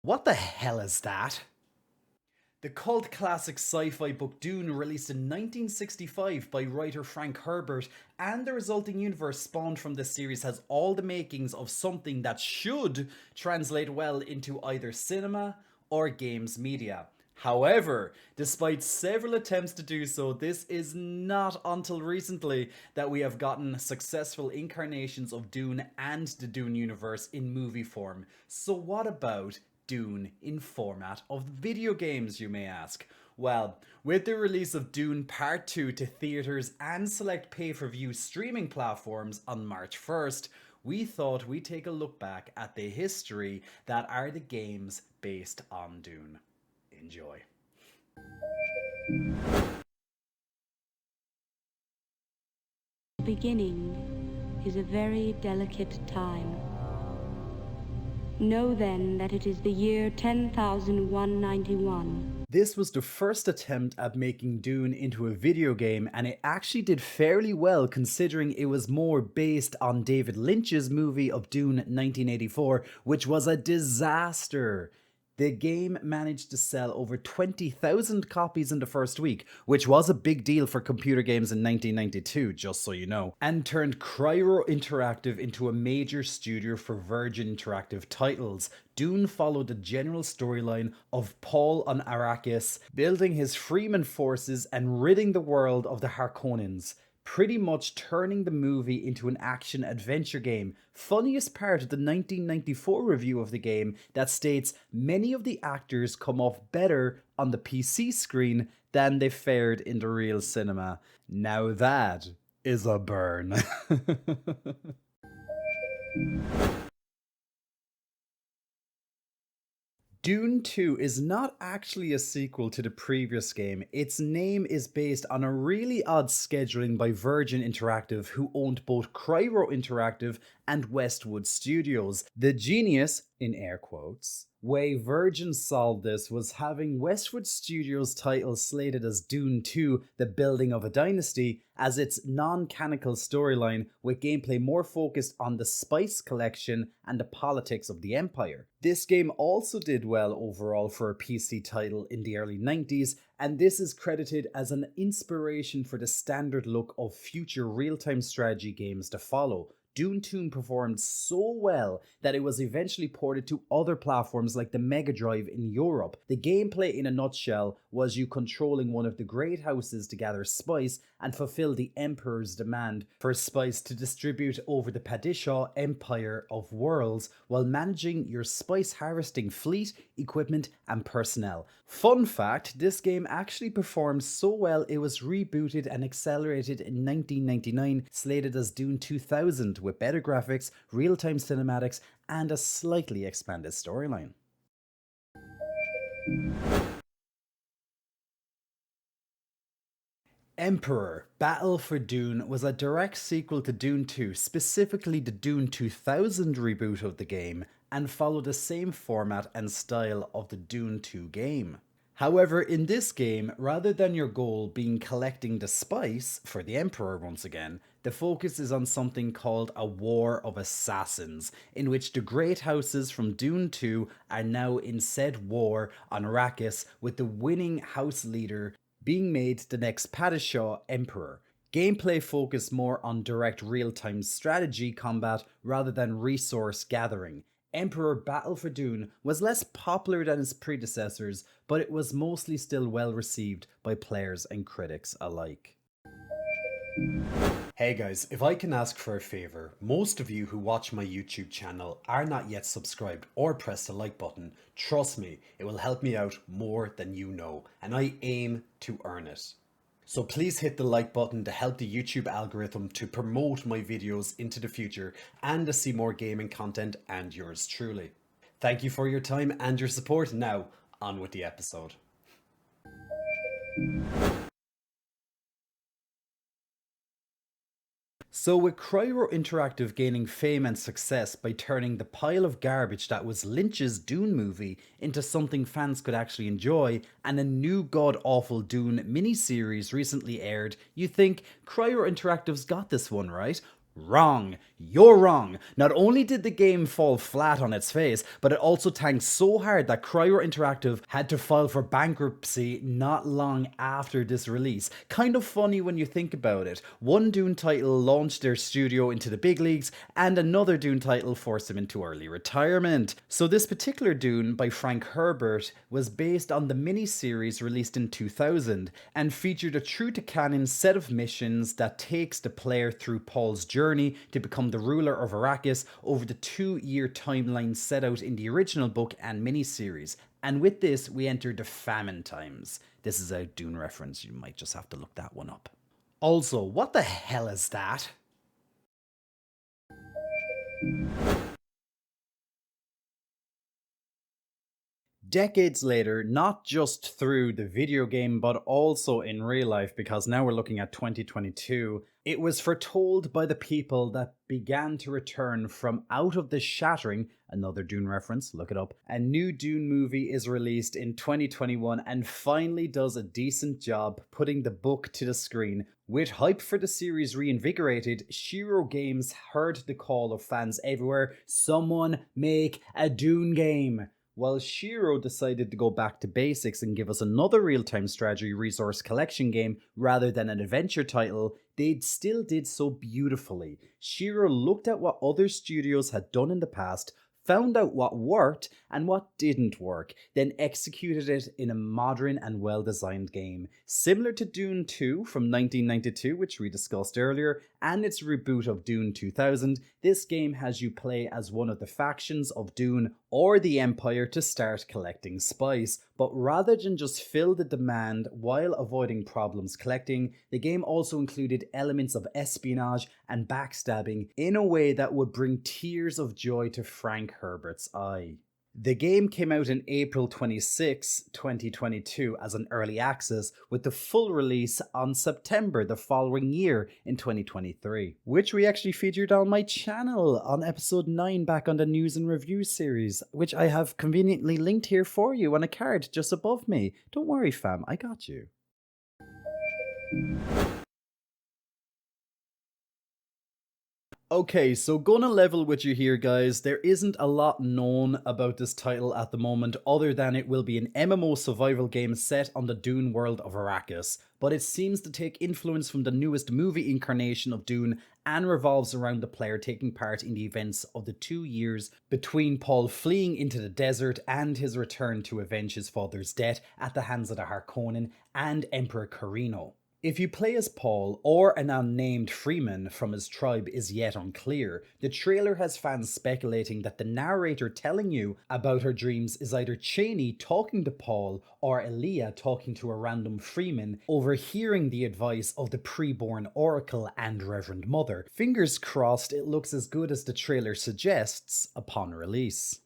What the hell is that? The cult classic sci-fi book Dune, released in 1965 by writer Frank Herbert, and the resulting universe spawned from this series has all the makings of something that should translate well into either cinema or games media. However, despite several attempts to do so, this is not until recently that we have gotten successful incarnations of Dune and the Dune universe in movie form. So what about Dune in format of video games, you may ask? Well, with the release of Dune Part 2 to theaters and select pay-per-view streaming platforms on March 1st, we thought we'd take a look back at the history that are the games based on Dune. Enjoy. Beginning is a very delicate time. Know then that it is the year 10,191. This was the first attempt at making Dune into a video game, and it actually did fairly well considering it was more based on David Lynch's movie of Dune 1984, which was a disaster. The game managed to sell over 20,000 copies in the first week, which was a big deal for computer games in 1992, just so you know, and turned Cryo Interactive into a major studio for Virgin Interactive titles. Dune followed the general storyline of Paul on Arrakis, building his Freeman forces and ridding the world of the Harkonnens, pretty much turning the movie into an action-adventure game. Funniest part of the 1994 review of the game that states many of the actors come off better on the PC screen than they fared in the real cinema. Now that is a burn. Dune 2 is not actually a sequel to the previous game. Its name is based on a really odd scheduling by Virgin Interactive, who owned both Cryo Interactive and Westwood Studios. The genius, in air quotes, way Virgin solved this was having Westwood Studios' title slated as Dune 2, The Building of a Dynasty, as its non-canonical storyline, with gameplay more focused on the spice collection and the politics of the Empire. This game also did well overall for a PC title in the early 90s, and this is credited as an inspiration for the standard look of future real-time strategy games to follow. Dune 2 performed so well that it was eventually ported to other platforms like the Mega Drive in Europe. The gameplay in a nutshell was you controlling one of the great houses to gather spice and fulfill the Emperor's demand for spice to distribute over the Padishah Empire of Worlds while managing your spice harvesting fleet, equipment and personnel. Fun fact, this game actually performed so well it was rebooted and accelerated in 1999, slated as Dune 2000, with better graphics, real-time cinematics, and a slightly expanded storyline. Emperor: Battle for Dune was a direct sequel to Dune 2, specifically the Dune 2000 reboot of the game, and followed the same format and style of the Dune 2 game. However, in this game, rather than your goal being collecting the spice for the Emperor once again, the focus is on something called a War of Assassins, in which the great houses from Dune 2 are now in said war on Arrakis, with the winning house leader being made the next Padishah Emperor. Gameplay focused more on direct real-time strategy combat rather than resource gathering. Emperor Battle for Dune was less popular than its predecessors, but it was mostly still well received by players and critics alike. Hey guys, if I can ask for a favour, most of you who watch my YouTube channel are not yet subscribed or pressed the like button. Trust me, it will help me out more than you know, and I aim to earn it. So please hit the like button to help the YouTube algorithm to promote my videos into the future and to see more gaming content, and yours truly. Thank you for your time and your support. Now, on with the episode. So with Cryo Interactive gaining fame and success by turning the pile of garbage that was Lynch's Dune movie into something fans could actually enjoy, and a new god-awful Dune miniseries recently aired, you think Cryo Interactive's got this one right? Wrong. You're wrong. Not only did the game fall flat on its face, but it also tanked so hard that Cryo Interactive had to file for bankruptcy not long after this release. Kind of funny when you think about it. One Dune title launched their studio into the big leagues, and another Dune title forced them into early retirement. So this particular Dune by Frank Herbert was based on the miniseries released in 2000, and featured a true to canon set of missions that takes the player through Paul's journey to become the ruler of Arrakis over the 2-year timeline set out in the original book and miniseries. And with this, we enter the famine times. This is a Dune reference, you might just have to look that one up. Also, what the hell is that? Decades later, not just through the video game, but also in real life, because now we're looking at 2022, it was foretold by the people that began to return from out of the shattering, another Dune reference, look it up, a new Dune movie is released in 2021 and finally does a decent job putting the book to the screen. With hype for the series reinvigorated, Shiro Games heard the call of fans everywhere, someone make a Dune game. While Shiro decided to go back to basics and give us another real-time strategy resource collection game rather than an adventure title, they still did so beautifully. Shiro looked at what other studios had done in the past, found out what worked and what didn't work, then executed it in a modern and well-designed game. Similar to Dune II from 1992, which we discussed earlier, and its reboot of Dune 2000, this game has you play as one of the factions of Dune or the Empire to start collecting spice. But rather than just fill the demand while avoiding problems collecting, the game also included elements of espionage and backstabbing in a way that would bring tears of joy to Frank Herbert's eye. The game came out in April 26, 2022 as an early access, with the full release on September the following year in 2023, which we actually featured on my channel on episode 9 back on the news and review series, which I have conveniently linked here for you on a card just above me. Don't worry fam, I got you. Okay, so gonna level with you here guys, there isn't a lot known about this title at the moment other than it will be an MMO survival game set on the Dune world of Arrakis, but it seems to take influence from the newest movie incarnation of Dune and revolves around the player taking part in the events of the 2 years between Paul fleeing into the desert and his return to avenge his father's death at the hands of the Harkonnen and Emperor Carino. If you play as Paul or an unnamed freeman from his tribe is yet unclear, the trailer has fans speculating that the narrator telling you about her dreams is either Cheney talking to Paul or Elia talking to a random freeman, overhearing the advice of the preborn oracle and Reverend Mother. Fingers crossed it looks as good as the trailer suggests upon release.